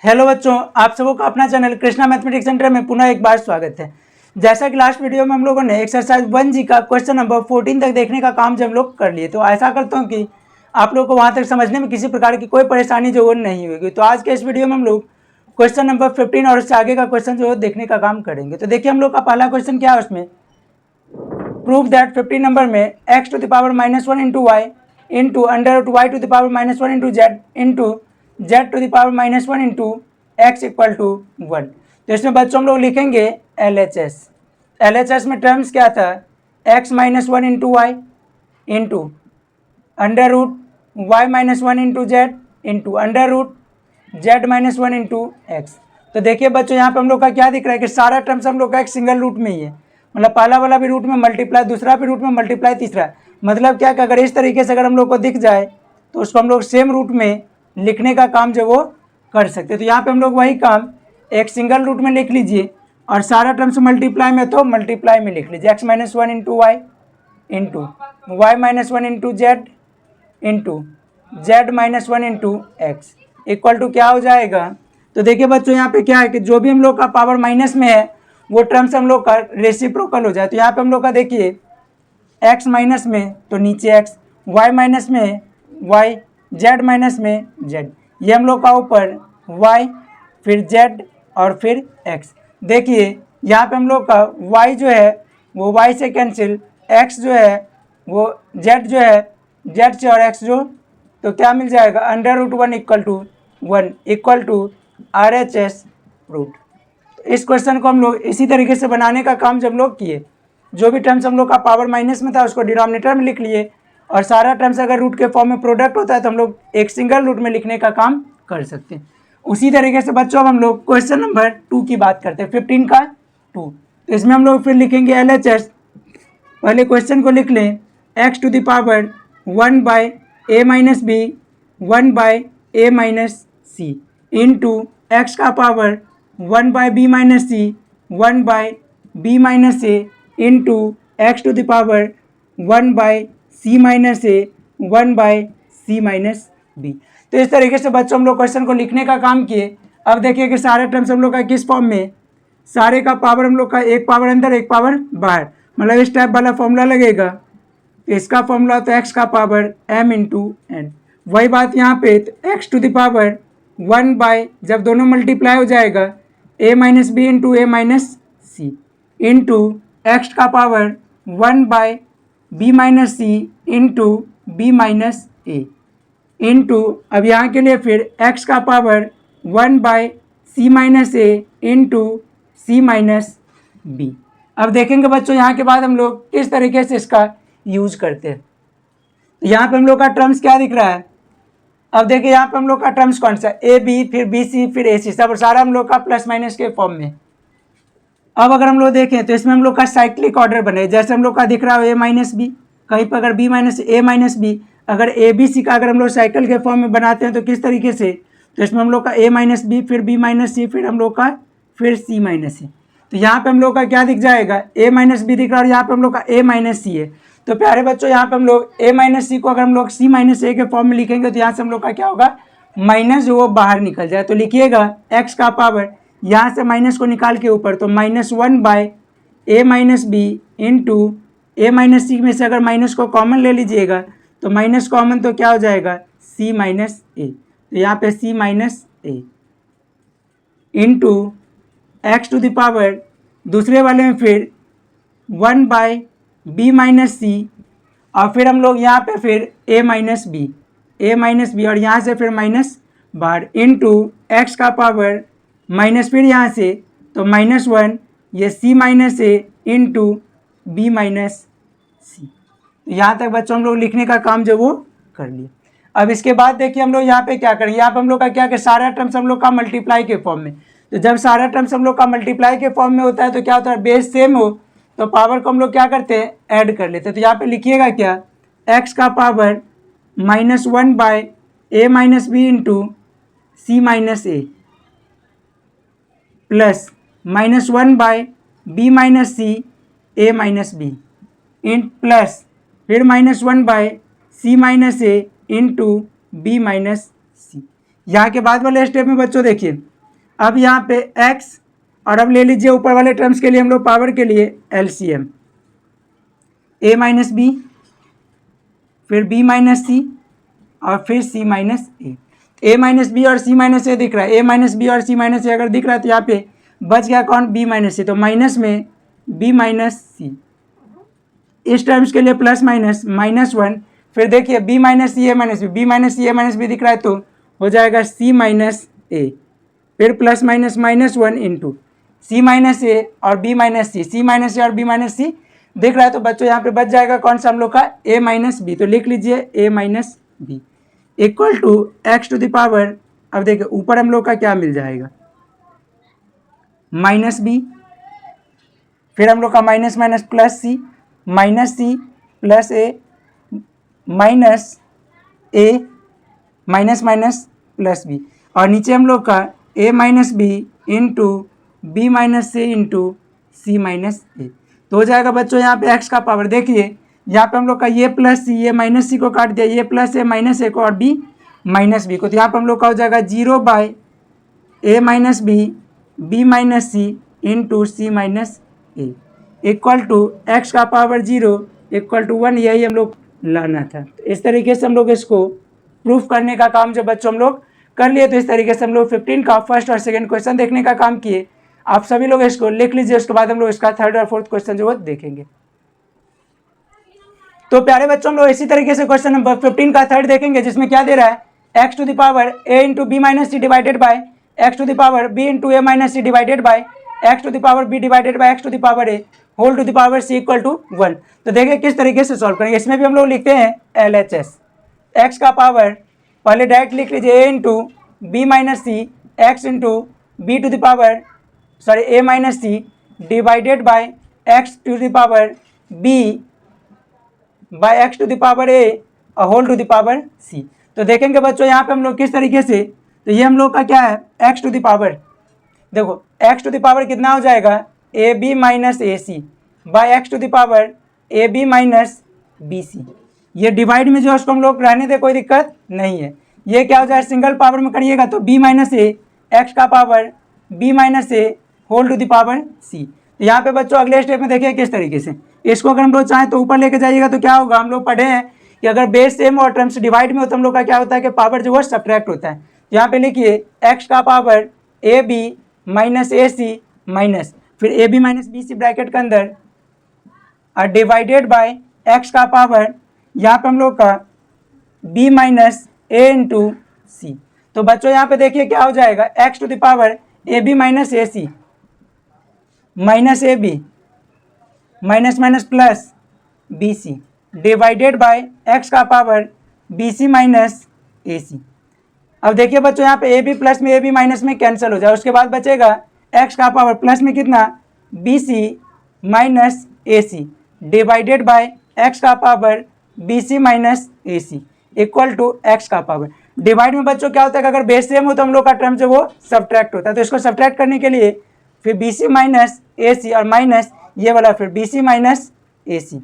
Hello बच्चों, आप सबों का अपना चैनल कृष्णा मैथमेटिक्स सेंटर में पुनः एक बार स्वागत है। जैसा कि लास्ट वीडियो में हम लोगों ने एक्सरसाइज 1G का क्वेश्चन नंबर 14 तक देखने का काम जब लोग कर लिए, तो ऐसा करता हूं कि आप लोगों को वहां तक समझने में किसी प्रकार की कोई परेशानी जो वो नहीं होगी। तो आज के इस वीडियो में हम लोग क्वेश्चन नंबर 15 और उससे आगे का क्वेश्चन जो देखने का काम करेंगे। तो देखिए हम लोग का पहला क्वेश्चन क्या है, उसमें प्रूव दैट 15 नंबर में x to the power -1 into y into under root y to the power -1 into z into z to the power -1 into x equal to 1। तो इसमें बच्चों हम लोग लिखेंगे LHS। LHS में टर्म्स क्या था, x -1 into y into under root y -1 into z into under root z -1 into x. तो देखिए बच्चों यहाँ पे हम लोग का क्या दिख रहा है कि सारा टर्म्स हम लोग का एक सिंगल रूट में ही है, मतलब पहला वाला भी रूट में मल्टीप्लाई, दूसरा भी रूट में मल्टीप्लाई, तीसरा मतलब क्या कि अगर इस तरीके से अगर हम लोग को दिख जाए तो उसको हम लोग सेम रूट में लिखने का काम जो वो कर सकते हैं। तो यहाँ पे हम लोग वही काम एक सिंगल रूट में लिख लीजिए और सारा टर्म्स मल्टीप्लाई में तो मल्टीप्लाई में लिख लीजिए। x -1 into y into y -1 into z into z -1 into x equal to क्या हो जाएगा। तो देखिए बच्चों यहाँ पे क्या है कि जो भी हम लोग का पावर माइनस में है वो टर्म्स हम लोग का रेसिप्रोकल हो जाए। तो यहाँ पे हम लोग का देखिए x माइनस में तो नीचे x, y माइनस में y, z माइनस में z, ये हम लोग का ऊपर y फिर z और फिर x। देखिए यहाँ पे हम लोग का y जो है वो y से कैंसिल, x जो है वो z जो है z से और x जो, तो क्या मिल जाएगा under root 1 equal to RHS root. इस क्वेश्चन को हम लोग इसी तरीके से बनाने का काम जब लोग किए, जो भी टर्म्स हम लोग का पावर माइनस में था उसको डिनोमिनेटर में लिख लिए और सारा टर्म्स अगर रूट के फॉर्म में प्रोडक्ट होता है तो हम लोग एक सिंगल रूट में लिखने का काम कर सकते हैं। उसी तरीके से बच्चों अब हम लोग क्वेश्चन नंबर 2 की बात करते हैं, 15 का 2। तो इसमें हम लोग फिर लिखेंगे LHS। पहले क्वेश्चन को लिख लें, x to the power 1 by a minus B 1 by a minus C into x का power 1 by B minus C 1 by B minus A into X to the power 1 by C minus A 1 by C minus B. तो इस तरीके से बच्चों हम लोग question को लिखने का काम किए। अब देखिए कि सारे टर्म्स हम लोग का किस फॉर्म में, सारे का पावर हम लोग का एक पावर अंदर एक पावर बाहर, मतलब इस टाइप वाला फॉर्मूला लगेगा। तो इसका फॉर्मूला तो एक्स का पावर m इंटू एन, वही बात यहाँ पे X to the power 1 by, जब दोनों मल्टीप्लाई हो जाएगा a minus B into A minus C into x का power 1 by B minus C into B minus A into, अब यहाँ के लिए फिर x का power 1 by C minus A into C minus B. अब देखेंगे बच्चों यहाँ के बाद हम लोग किस तरीके से इसका यूज करते हैं। तो यहाँ पे हम लोग का टर्म्स क्या दिख रहा है, अब देखिए यहाँ पे हम लोग का टर्म्स कौन सा, ए बी फिर बी सी फिर ए सी, सब सारा हम लोग का प्लस माइनस के फॉर्म में। अब अगर हम लोग देखें तो इसमें हम लोग का साइक्लिक ऑर्डर बने, जैसे हम लोग का दिख रहा है ए माइनस बी, कहीं पर अगर B minus A minus B, अगर ए बी सी का अगर हम लोग साइकिल के फॉर्म में बनाते हैं तो किस तरीके से, तो इसमें हम लोग का ए माइनस बी फिर बी माइनस सी फिर हम लोग का फिर सी माइनस सी। तो यहाँ पे हम लोग का क्या दिख जाएगा, ए माइनस बी दिख रहा है और यहाँ पे हम लोग का ए माइनस सी है। तो प्यारे बच्चों यहाँ पे हम लोग ए माइनस सी को अगर हम लोग सी माइनस ए के फॉर्म में लिखेंगे तो यहाँ से हम लोग का क्या होगा, माइनस जो वो बाहर निकल जाए। तो लिखिएगा एक्स का पावर यहाँ से माइनस को निकाल के ऊपर, तो -1 by a minus B into A minus सी में से अगर माइनस को कॉमन ले लीजिएगा तो माइनस कॉमन तो क्या हो जाएगा सी माइनस ए, तो यहाँ पे C minus A into X to the power दूसरे वाले में फिर 1 बाय बी माइनस सी और फिर हम लोग यहाँ पे फिर ए माइनस बी और यहाँ से फिर माइनस बाहर इंटू एक्स का पावर माइनस फिर यहाँ से तो -1 ये सी माइनस ए इंटू बी माइनस सी। यहाँ तक बच्चों हम लोग लिखने का काम जो वो कर लिए। अब इसके बाद देखिए हम लोग यहाँ पे क्या करेंगे, यहाँ पे हम लोग का क्या कि सारा टर्म्स हम लोग का मल्टीप्लाई के फॉर्म में। तो जब सारा टर्म्स हम लोग का मल्टीप्लाई के फॉर्म में होता है तो क्या होता है, बेस सेम हो तो पावर को हम लोग क्या करते हैं ऐड कर लेते हैं। तो यहाँ पे लिखिएगा क्या, एक्स का power -1 by a minus B into C minus a plus -1 by b minus c a minus b in plus फिर -1 by c minus A into B minus c. यहाँ के बाद वाले स्टेप में बच्चों देखिए अब यहाँ पे x और अब ले लीजिए ऊपर वाले टर्म्स के लिए हम लोग पावर के लिए एलसीएम, a माइनस बी, फिर b माइनस सी और फिर c minus A minus B और c माइनस ए दिख रहा है, a माइनस बी और c माइनस ए अगर दिख रहा है तो यहाँ पे बच गया कौन, b माइनस सी, तो माइनस में b माइनस सी, इस टर्म्स के लिए प्लस माइनस -1, फिर देखिए b minus c a minus B, b minus c a minus B दिख रहा है तो हो जाएगा c माइनस ए, फिर प्लस माइनस -1 इंटू सी माइनस ए और बी माइनस सी, सी माइनस ए और बी माइनस सी दिख रहा है तो बच्चों यहाँ पे बच जाएगा कौन सा हम लोग का, a माइनस बी, तो लिख लीजिए a minus b equal to x to the power, अब देखिए ऊपर हम लोग का क्या मिल जाएगा, माइनस बी, फिर हम लोग का minus minus plus C plus A minus A minus minus plus B, और नीचे हम लोग का a minus B into B minus C into C minus A, तो हो जाएगा बच्चों यहाँ पे x का पावर, देखिए यहाँ पे हम लोग का ये प्लस सी, ये माइनस सी को काट दिया, ये प्लस ए माइनस ए को और b माइनस बी को, तो यहाँ पे हम लोग का हो जाएगा 0/a minus b minus C into C minus a equal to x का पावर 0 इक्वल टू 1, यही हम लोग लाना था। तो इस तरीके से हम लोग इसको प्रूफ करने का काम जो बच्चों हम लोग कर लिए, तो इस तरीके से हम लोग 15 का फर्स्ट और सेकंड क्वेश्चन देखने का काम किए। आप सभी लोग इसको लिख लीजिए, उसके बाद हम लोग इसका थर्ड और फोर्थ क्वेश्चन जो वो देखेंगे। तो प्यारे बच्चों हम लोग इसी तरीके से क्वेश्चन नंबर 15 का थर्ड देखेंगे, जिसमें क्या दे रहा है, x to the power a into B minus c divided by x to the power b into A minus c divided by x to the power b divided by x to the power a whole to the power c equal to 1। तो देखिए किस तरीके से solve करेंगे, इसमें भी हम लोग लिखते हैं LHS, एक्स का पावर पहले डायरेक्ट लिख लीजिए a into B minus c x into b to the power a minus c divided by x to the power b by x to the power a whole to the power c। तो देखेंगे बच्चों यहाँ पे हम लोग किस तरीके से, तो ये हम लोग का क्या है, एक्स टू द पावर, देखो एक्स टू द पावर कितना हो जाएगा, a B minus A c by x to the power A B minus B c, ये डिवाइड में जो है उसको हम लोग रहने दे, कोई दिक्कत नहीं है। ये क्या हो जाए, सिंगल पावर में करिएगा तो b माइनस ए एक्स का power b minus a whole to the power c। तो यहाँ पे बच्चों अगले स्टेप में देखिए किस तरीके से इसको अगर हम लोग चाहें तो ऊपर लेके जाइएगा तो क्या होगा, हम लोग पढ़े हैं कि अगर बेस सेम और टर्म्स डिवाइड में हो तो हम लोग का क्या होता है कि पावर जो है सब्ट्रैक्ट होता है। यहाँ पे लिखिए एक्स का power A B minus A C minus फिर A B minus B C bracket के अंदर और डिवाइडेड बाय एक्स का पावर यहाँ पे हम लोग का b माइनस ए इंटू सी। तो बच्चों यहाँ पे देखिए क्या हो जाएगा, X to the power A B minus A C minus A B minus minus plus B C divided by x का पावर बी सी माइनस ए सी। अब देखिए बच्चों यहाँ पे ए बी प्लस में ए बी माइनस में कैंसिल हो जाए, उसके बाद बचेगा एक्स का पावर प्लस में कितना B C minus A C divided by x का power B C minus A C equal to x का पावर। डिवाइड में बच्चों क्या होता है कि अगर बेस सेम हो तो हम लोग का टर्म जो वो सब्ट्रैक्ट होता है, तो इसको सब्ट्रैक्ट करने के लिए फिर बी सी माइनस ए सी और माइनस ये वाला फिर b C minus A C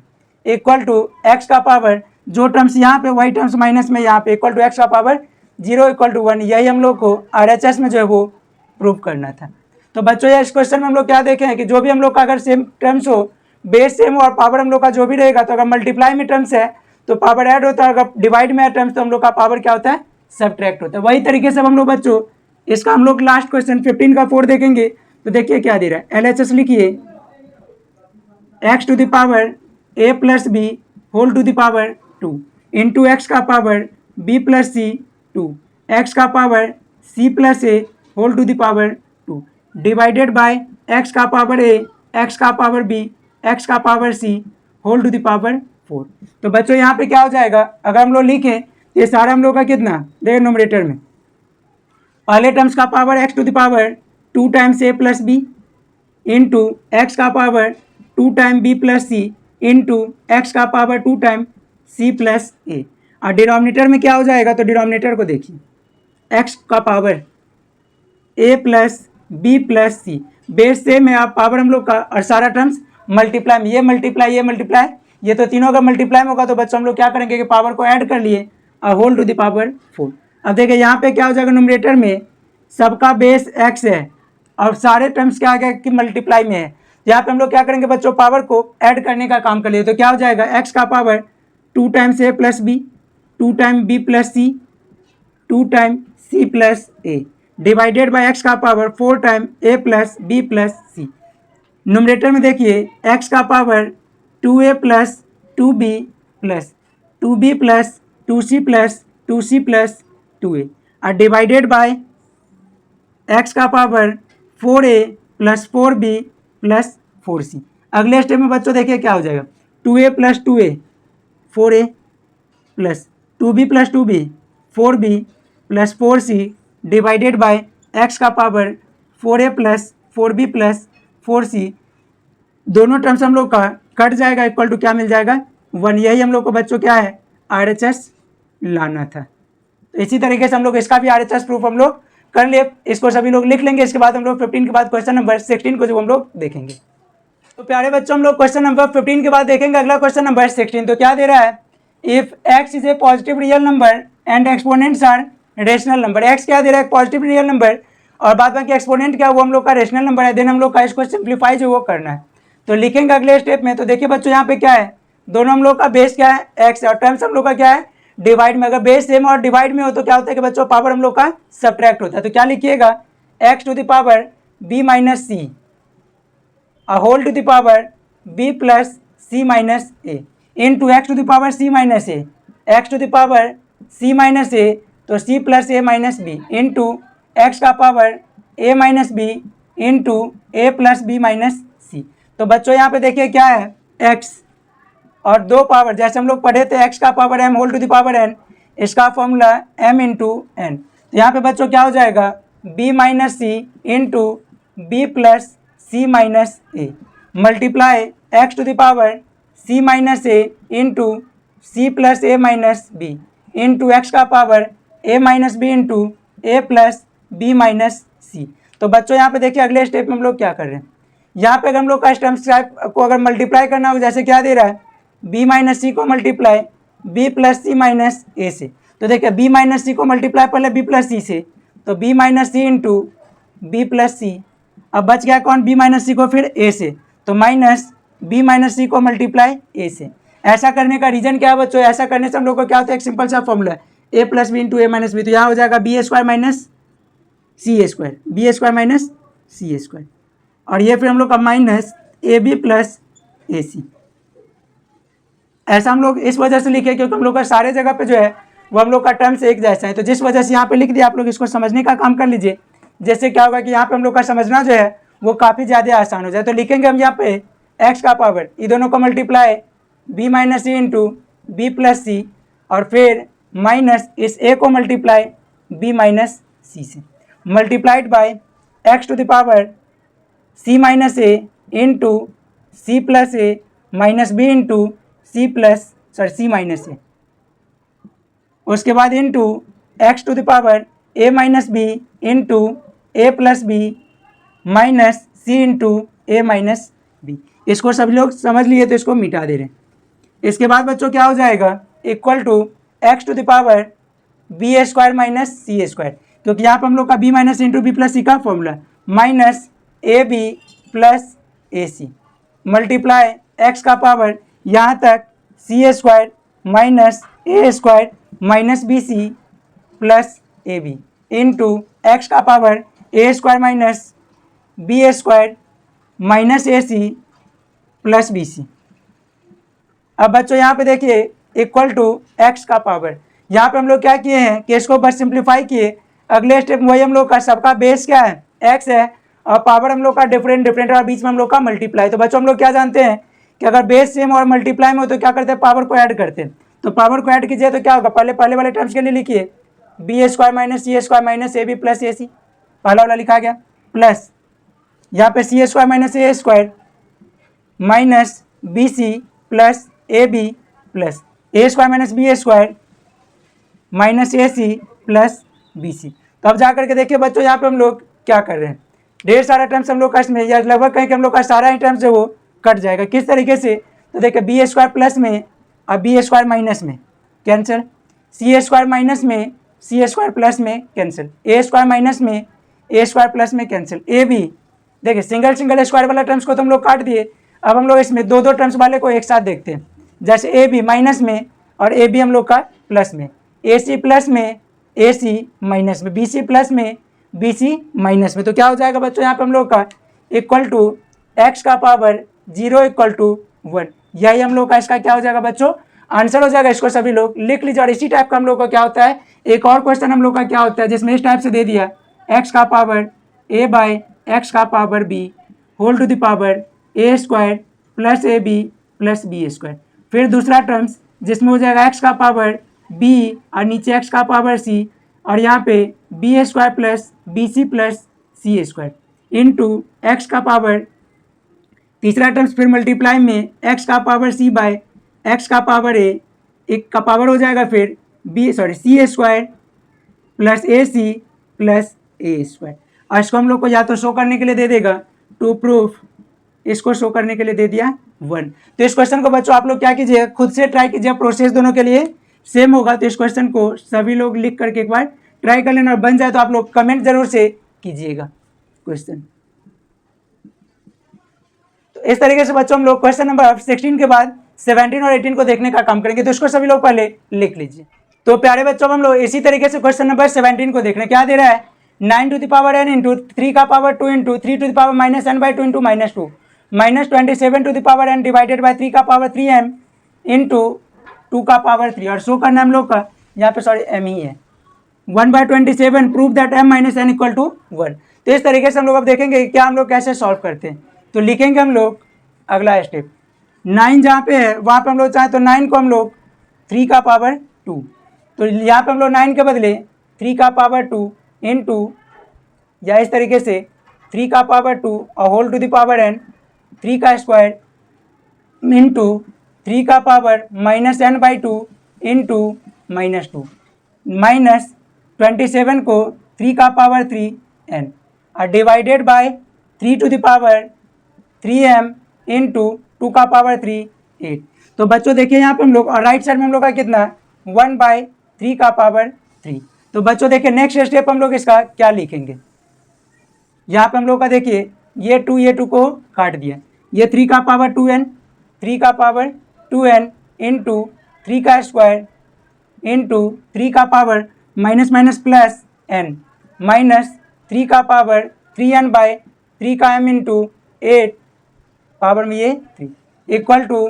equal to x का पावर, जो टर्म्स यहाँ पे वही टर्म्स माइनस में यहाँ पे इक्वल टू एक्स का पावर 0 इक्वल टू 1, यही हम लोग को RHS में जो है वो प्रूव करना था। तो बच्चों ये इस क्वेश्चन में हम लोग क्या देखें हैं कि जो भी हम लोग का अगर सेम टर्म्स हो, बेस सेम हो और पावर हम लोग का जो भी रहेगा, तो अगर मल्टीप्लाई में टर्म्स है तो पावर ऐड होता है, अगर डिवाइड में है टर्म्स तो हम लोग का पावर क्या होता है, सब्ट्रैक्ट होता है। वही तरीके से हम लोग बच्चों इसका हम लोग लास्ट क्वेश्चन 15 का 4 देखेंगे। तो देखिए क्या दे रहा है, LHS लिखिए x to the power a plus b whole to the power 2 into x का power b plus c 2 x का power c plus a whole to the power 2 divided by x का पावर ए एक्स का power b x का power c whole to the power 4। तो बच्चों यहाँ पे क्या हो जाएगा, अगर हम लोग लिखें तो ये सारा हम लोग का कितना देखिए नोमरेटर में पहले टर्म्स का power x to the power 2 times a plus b into x का power 2 time b plus c into x का power 2 time c plus a, और डिनोमिनेटर में क्या हो जाएगा, तो डिनोमिनेटर को देखिए एक्स का power a plus B plus C, base same है, आप पावर हम लोग का और सारा टर्म्स मल्टीप्लाई में ये मल्टीप्लाई ये मल्टीप्लाई, ये तो तीनों का मल्टीप्लाई में होगा, तो बच्चों हम लोग क्या करेंगे कि पावर को ऐड कर लिए और होल टू द पावर 4। अब देखिए यहाँ पे क्या हो जाएगा, न्यूमरेटर में सबका बेस x है और सारे टर्म्स क्या आ गया कि मल्टीप्लाई में है। यहाँ पे हम लोग क्या करेंगे बच्चों, पावर को ऐड करने का काम कर लिए। तो क्या हो जाएगा, x का power 2 times a plus b, 2 time b plus c, 2 time c plus a, divided by x का power 4 time a plus b plus c. Numerator में देखिए x का power 2a plus 2b plus 2b plus 2c plus 2c plus 2a और divided by x का power 4a plus 4b plus 4c। अगले step में बच्चों देखिए क्या हो जाएगा, 2a plus 2a 4a plus 2b plus 2b 4b plus 4c divided by x का power 4a plus 4b plus 4c। दोनों टर्म्स हम लोग का कट जाएगा, इक्वल टू क्या मिल जाएगा 1। यही हम लोग को बच्चों क्या है RHS लाना था। तो इसी तरीके से हम लोग इसका भी RHS प्रूफ हम लोग कर लिए, इसको सभी लोग लिख लेंगे। इसके बाद हम लोग 15 के बाद क्वेश्चन नंबर 16 को जो हम लोग देखेंगे। तो प्यारे बच्चों हम लोग क्वेश्चन नंबर 15 के बाद देखेंगे अगला क्वेश्चन नंबर 16। तो क्या दे रहा है, if x is a positive real number and exponents are rational number. x क्या दे रहा है, पॉजिटिव रियल नंबर और बाद बाकी एक्सपोनेंट क्या वो हम लोग का रेशनल नंबर है। देन हम लोग का इसको सिंप्लीफाई जो वो करना है, तो लिखेंगे अगले स्टेप में। तो देखिए बच्चों यहाँ पे क्या है, दोनों हम लोग का बेस क्या है x है और टर्म्स हम लोग का क्या है डिवाइड में। अगर बेस सेम और डिवाइड में हो तो क्या होता है कि बच्चों पावर हम लोग का सब्ट्रैक्ट होता है। तो क्या लिखिएगा, x to the power b minus C whole to the power b plus C minus A into X to the power c minus A, X to the power c minus A तो c plus A minus B into x का power a minus B into A plus B minus C. तो बच्चों यहाँ पे देखिए क्या है x और दो पावर, जैसे हम लोग पढ़े थे x का power m whole to the power n, इसका फॉर्मूला m इंटू एन। तो यहाँ पे बच्चों क्या हो जाएगा b minus C into B plus C minus A multiply X to the power c minus A into C plus A minus B into x का power a minus B into A plus B minus C. तो बच्चों यहाँ पे देखिए अगले step में हम लोग क्या कर रहे हैं, यहाँ पे अगर हम लोग का टर्म्स को अगर मल्टीप्लाई करना हो, जैसे क्या दे रहा है b माइनस सी को multiply b plus C minus ए से। तो देखिए b माइनस सी को मल्टीप्लाई पहले b प्लस सी से, तो b माइनस सी इंटू बी प्लस सी। अब बच गया कौन, b माइनस सी को फिर a से, तो माइनस b माइनस सी को मल्टीप्लाई a से। ऐसा करने का रीजन क्या है बच्चों, ऐसा करने से हम लोग को क्या होता है, एक सिंपल सा फॉर्मूला है a plus b into A minus B. तो यहाँ हो जाएगा b square minus c a square, b square minus c a square और ये फिर हम लोग का minus A B plus A c. ऐसा हम लोग इस वजह से लिखे क्योंकि हम लोग का सारे जगह पे जो है वो हम लोग का टर्म्स एक जैसा है। तो जिस वजह से यहाँ पे लिख दिया, आप लोग इसको समझने का काम कर लीजिए। जैसे क्या होगा कि यहाँ पे हम लोग का समझना जो है वो काफ़ी ज़्यादा आसान हो जाए। तो लिखेंगे हम यहाँ पे x का पावर ये दोनों को मल्टीप्लाई b माइनस सी इंटू बी प्लस सी और फिर माइनस इस a को मल्टीप्लाई b माइनस सी से multiplied by x to the power c minus A into C plus A minus B into C minus A, उसके बाद into X to the power a minus B into A plus B minus C into A minus B. इसको सभी लोग समझ लिए तो इसको मिटा दे रहे हैं। इसके बाद बच्चों क्या हो जाएगा, equal to x to the power B square minus C square, क्योंकि यहाँ पर हम लोग का b minus into B plus C का formula minus A B plus A C multiply X का पावर यहाँ तक C square minus A square minus B C plus A B into x का पावर ए square minus B square minus ए C plus B C. अब बच्चों यहाँ पे देखिए equal to x का पावर, यहाँ पे हम लोग क्या किए हैं कि इसको बस सिंप्लीफाई किए। अगले स्टेप वही हम लोग का सबका बेस क्या है एक्स है और पावर हम लोग का डिफरेंट और बीच में हम लोग का मल्टीप्लाई। तो बच्चों हम लोग क्या जानते हैं कि अगर बेस सेम और मल्टीप्लाई में हो तो क्या करते हैं, पावर को ऐड करते हैं। तो पावर को ऐड कीजिए तो क्या होगा, पहले वाले टर्म्स के लिए लिखिए B square minus C square minus A B plus A C, पहला वाला लिखा गया प्लस यहाँ पे C square minus A square minus B C plus A B plus A square minus B square minus A C plus B C. तो अब जा करके देखिए बच्चों यहाँ पे हम लोग क्या कर रहे हैं, ढेर सारा टर्म्स हम लोग का इसमें या लगभग कहीं कि हम लोग का सारा ही टर्म्स है वो कट जाएगा। किस तरीके से, तो देखिए बी स्क्वायर प्लस में और बी स्क्वायर माइनस में कैंसिल, सी स्क्वायर माइनस में सी स्क्वायर प्लस में कैंसिल, ए स्क्वायर माइनस में ए स्क्वायर प्लस में कैंसिल, ए बी देखिए सिंगल सिंगल स्क्वायर वाला टर्म्स को तो हम लोग काट दिए। अब हम लोग इसमें दो दो टर्म्स वाले को एक साथ देखते हैं, जैसे ए बी माइनस में और ए बी हम लोग का प्लस में, ए सी प्लस में ए सी माइनस में, बी सी प्लस में बी सी माइनस में। तो क्या हो जाएगा बच्चों यहाँ पे हम लोग का इक्वल टू एक्स का पावर 0 इक्वल टू 1, यही हम लोग का इसका क्या हो जाएगा बच्चों आंसर हो जाएगा। इसको सभी लोग लिख लीजिए। और इसी टाइप का हम लोग का क्या होता है, एक और क्वेश्चन हम लोग का क्या होता है जिसमें इस टाइप से दे दिया एक्स का पावर ए बाय एक्स का power b whole to the power A square plus A B plus b square. फिर दूसरा टर्म्स जिसमें हो जाएगा एक्स का पावर बी और नीचे एक्स का पावर सी और यहाँ पे B square plus B C plus C square into x का पावर, तीसरा टर्म्स फिर मल्टीप्लाई में एक्स का पावर सी बाय एक्स का पावर ए, एक का पावर हो जाएगा फिर C square plus A C plus A square. और इसको हम लोग को या तो शो करने के लिए दे देगा टू प्रूफ, इसको शो करने के लिए दे दिया 1। तो इस क्वेश्चन को बच्चों आप लोग क्या कीजिए खुद से ट्राई कीजिए, प्रोसेस दोनों के लिए सेम होगा। तो इस क्वेश्चन को सभी लोग लिख करके एक बार ट्राई कर लेना और बन जाए तो आप लोग कमेंट जरूर से कीजिएगा क्वेश्चन। तो इस तरीके से बच्चों हम लोग क्वेश्चन नंबर 16 के बाद 17 और 18 को देखने का काम करेंगे। तो इसको सभी लोग पहले लिख लीजिए। तो प्यारे बच्चों हम लोग इसी तरीके से क्वेश्चन नंबर 17 को देखने क्या दे रहा है 9 to the power n into 3 का power 2 into 3 to the power minus n by 2 into minus 2 minus 27 to the power n divided by 3 का पावर 3m इंटू 2 का पावर 3। और शो करना हम लोग का यहाँ पे m ही है 1/27 prove that m minus n equal to 1। तो इस तरीके से हम लोग अब देखेंगे क्या हम लोग कैसे सॉल्व करते हैं। तो लिखेंगे हम लोग अगला स्टेप 9 जहाँ पे है वहाँ पे हम लोग चाहे तो 9 को हम लोग 3 का पावर 2, तो यहाँ पे हम लोग 9 के बदले 3 का पावर 2 इंटू या इस तरीके से 3 का पावर 2 और whole to the power n 3 का स्क्वायर इंटू 3 का power minus n by 2 into minus 2 minus 27 को 3 का पावर 3n और divided by 3 to the power 3m into 2 का पावर 3 8। तो बच्चों देखिए यहाँ पे हम लोग और राइट साइड में हम लोग का कितना 1/3 का पावर 3। तो बच्चों देखिए नेक्स्ट स्टेप हम लोग इसका क्या लिखेंगे। यहाँ पे हम लोग का देखिए ये 2 को काट दिया, ये 3 का पावर 2n 3 का पावर 2n इंटू 3 का स्क्वायर इंटू 3 का power minus minus plus n minus 3 का पावर 3n बाय 3 का m इंटू 8 पावर में ये 3 इक्वल टू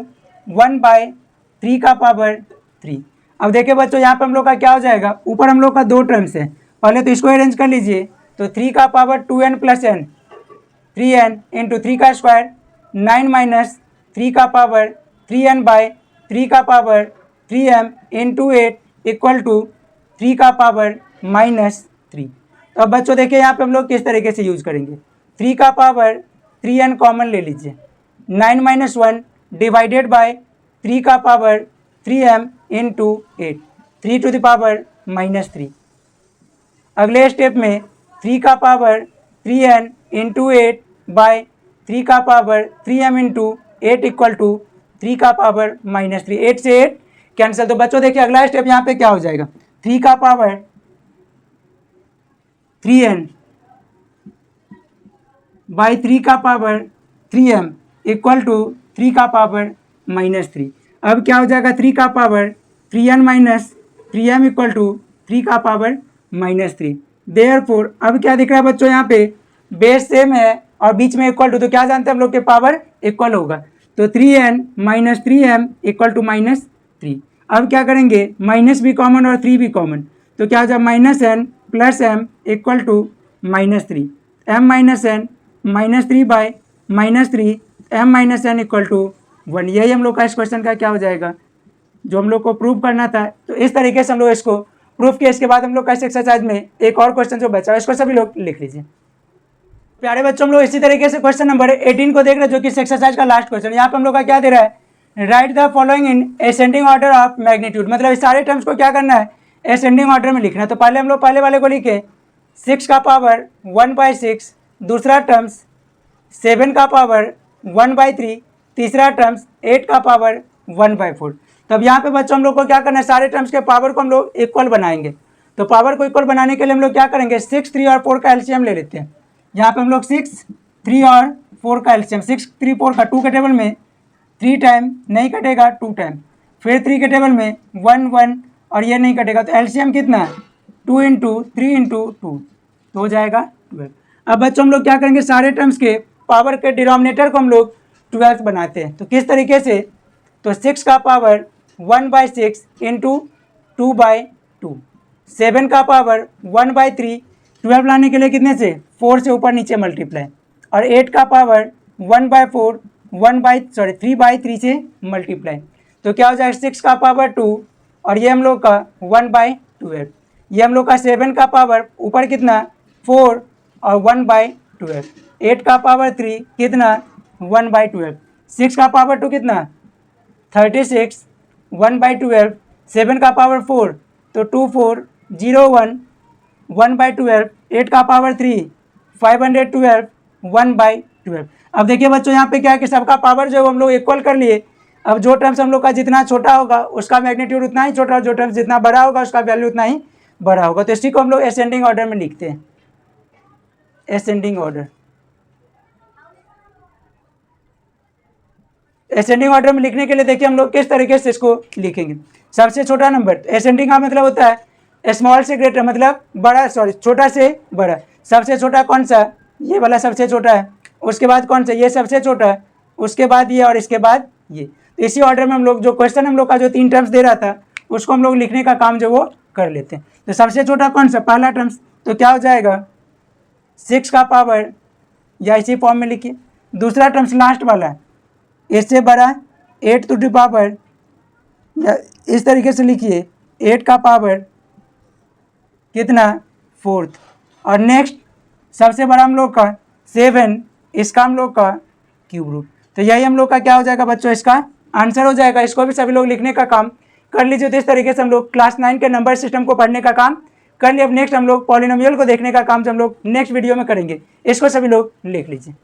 1/3 का पावर 3। अब देखिए बच्चों यहाँ पे हम लोग का क्या हो जाएगा, ऊपर हम लोग का दो टर्म्स है, पहले तो इसको अरेंज कर लीजिए। तो 3 का power 2n plus n 3n into 3 का स्क्वायर 9 माइनस 3 का पावर 3n बाय 3 का power 3m into 8 equal to 3 का पावर माइनस 3। तो अब बच्चों देखिए यहाँ पे हम लोग किस तरीके से यूज़ करेंगे, 3 का पावर 3n कॉमन ले लीजिए 9 माइनस 1 डिवाइडेड बाय 3 का power 3m into 8 3 to the power minus 3। अगले स्टेप में 3 का पावर 3n इंटू 8 बाय 3 का power 3m into 8 equal to 3 का पावर माइनस 3। 8 से 8 कैंसिल। तो बच्चों देखिए अगला स्टेप यहाँ पे क्या हो जाएगा, 3 का पावर 3n बाई 3 का पावर 3m इक्वल टू 3 का पावर माइनस 3। अब क्या हो जाएगा 3 का power 3n minus 3m equal to 3 का पावर माइनस 3। देयरफॉर अब क्या दिख रहा है बच्चों यहाँ पे बेस सेम है और बीच में इक्वल टू, तो क्या जानते हैं हम लोग के पावर इक्वल होगा। तो 3n minus 3m equal to minus 3। अब क्या करेंगे माइनस भी कॉमन और 3 भी कॉमन, तो क्या हो जाए minus n plus m equal to minus 3 m minus n minus 3 by minus 3 m minus n equal to 1। यही हम लोग का इस क्वेश्चन का क्या हो जाएगा जो हम लोग को प्रूव करना था। तो इस तरीके से हम लोग इसको प्रूफ किया। इसके बाद हम लोग का इस एक्सरसाइज में एक और क्वेश्चन जो बचा है इसको सभी लोग लिख लीजिए। प्यारे बच्चों हम लोग इसी तरीके से क्वेश्चन नंबर 18 को देख रहे हैं जो कि इस एक्सरसाइज का लास्ट क्वेश्चन। यहाँ पे हम लोग का क्या दे रहा है, right the following in ascending order of magnitude, मतलब इस सारे टर्म्स को क्या करना है असेंडिंग ऑर्डर में लिखना है। तो पहले हम लोग पहले वाले को लिखे 6 का पावर 1/6, दूसरा टर्म्स 7 का पावर 1/3, तीसरा टर्म्स 8 का पावर 1/4। तब यहाँ पे बच्चों हम लोग को क्या करना है, सारे टर्म्स के पावर को हम लोग इक्वल बनाएंगे। तो पावर को इक्वल बनाने के लिए हम लोग क्या करेंगे, 6, 3 और 4 का एलसीएम ले लेते हैं। यहाँ पे हम लोग 6, 3 और 4 का एलसीएम, 6, 3, 4 का 2 के टेबल में 3 टाइम नहीं कटेगा 2 टाइम, फिर 3 के टेबल में 1, 1 और ये नहीं कटेगा, तो एलसीएम कितना 2 × 3 × 2 तो हो जाएगा 12। अब बच्चों हम लोग क्या करेंगे, सारे टर्म्स के पावर के डिनोमिनेटर को हम लोग 12 बनाते हैं। तो किस तरीके से, तो 6 का पावर 1/6 × 2/2, 7 का पावर 1/3, 12 लाने के लिए कितने से 4 से ऊपर नीचे मल्टीप्लाई, और 8 का पावर 1/4 3/3 से मल्टीप्लाई, तो क्या हो जाएगा 6 का पावर 2 और ये हम लोग का 1/12, ये हम लोग का 7 का पावर ऊपर कितना 4 और 1/12, 8 का पावर 3 कितना 1/12, 6 का पावर 2 कितना 36, 1/12, 7 का पावर 4 तो 2, 4, 0, 1, 1/12, 8 का पावर 3 512, 1/12। अब देखिए बच्चों यहाँ पे क्या है कि सबका पावर जो है हम लोग इक्वल कर लिए। अब जो टर्म्स हम लोग का जितना छोटा होगा उसका मैग्नीट्यूड उतना ही छोटा, जो टर्म्स जितना बड़ा होगा उसका वैल्यू उतना ही बड़ा होगा। तो इसी को हम लोग असेंडिंग ऑर्डर में लिखते हैं, असेंडिंग ऑर्डर। असेंडिंग ऑर्डर में लिखने के लिए देखिए हम लोग किस तरीके से इसको लिखेंगे। सबसे छोटा नंबर, असेंडिंग का मतलब होता है स्मॉल से ग्रेटर, मतलब बड़ा, सॉरी छोटा से बड़ा। सबसे छोटा कौन सा, ये वाला सबसे छोटा है, उसके बाद कौन सा, ये सबसे छोटा है, उसके बाद ये और इसके बाद ये। तो इसी ऑर्डर में हम लोग जो क्वेश्चन हम लोग का जो 3 टर्म्स दे रहा था उसको हम लोग लिखने का काम जो वो कर लेते हैं। तो सबसे छोटा कौन सा, पहला टर्म्स, तो क्या हो जाएगा 6 का पावर, या इसी फॉर्म में लिखिए। दूसरा टर्म्स लास्ट वाला, इससे बड़ा 8 टू द पावर, या इस तरीके से लिखिए 8 का पावर कितना 4, और नेक्स्ट सबसे बड़ा हम लोग का 7, इसका हम लोग का क्यूब रूट। तो यही हम लोग का क्या हो जाएगा बच्चों, इसका आंसर हो जाएगा। इसको भी सभी लोग लिखने का काम कर लीजिए। तो इस तरीके से हम लोग क्लास 9 के नंबर सिस्टम को पढ़ने का काम कर लिए। अब नेक्स्ट हम लोग पॉलिनोमियल को देखने का काम जो हम लोग नेक्स्ट वीडियो में करेंगे, इसको सभी लोग लिख लीजिए।